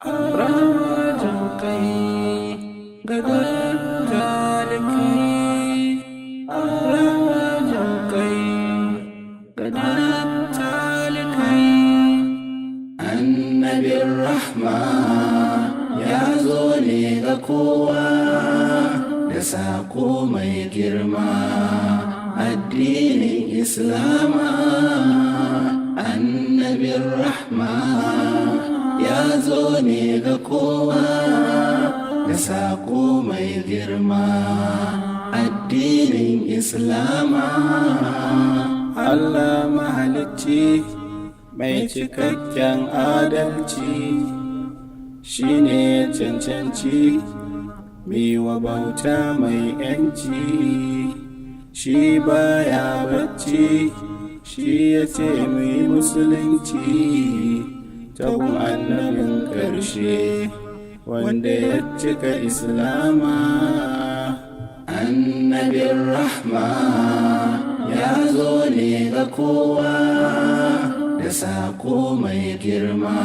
Rajin kai gadon talikai, rajin kai gadon talikai. Annabin rahma ya zo ne ga kowa da saƙo mai girma, addinin Islama. Annabin rahma ya zo ne ga kowa da saƙo mai girma, addinin Islama. Allah mahalicci mai cikakken adalci, shi ne cancanci miwa bauta mai yanci. Shi baya bacci, shi ya ce mai musulunci, tabun annabin ƙarshe wanda ya cika Islama. Annabin rahma ya zo ne ga kowa da saƙo mai girma,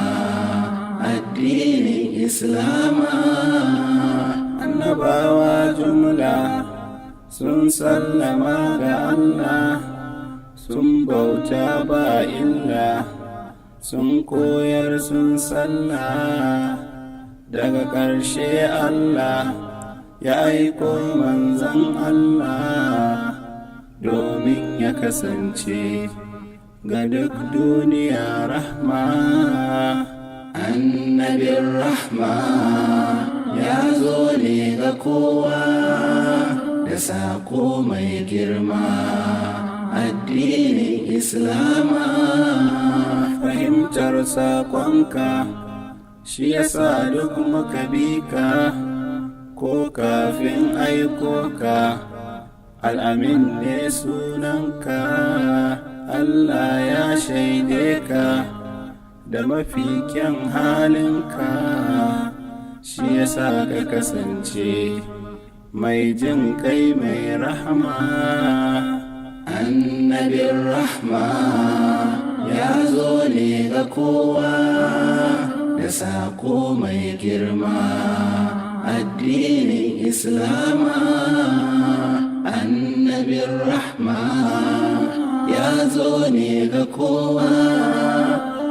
addinin Islama. Annabawa jumla sun sallama ga Allah, sun bauta ba illa, sun koyar sun sallah. Daga ƙarshe Allah ya aiko manzon Allah domin ya kasance ga duk duniya rahma. Annabin rahma ya zo ne ga kowa da saƙo mai girma, addinin Islama. Fahimtar saƙonka shi yasa duk muka bi ka, ko kafin aiko ka al'amin ne sunanka. Allah ya shaide ka da mafi kyan halinka, shi yasa ka kasance mai jin kai mai rahama. Annabin rahma ya zo ne ga kowa da saƙo mai girma, addinin Islama. Annabin rahma ya zo ne ga kowa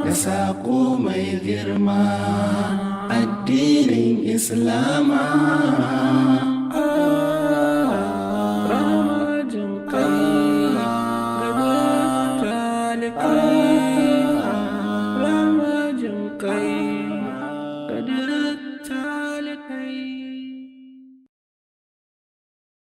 da saƙo mai girma, addinin Islama.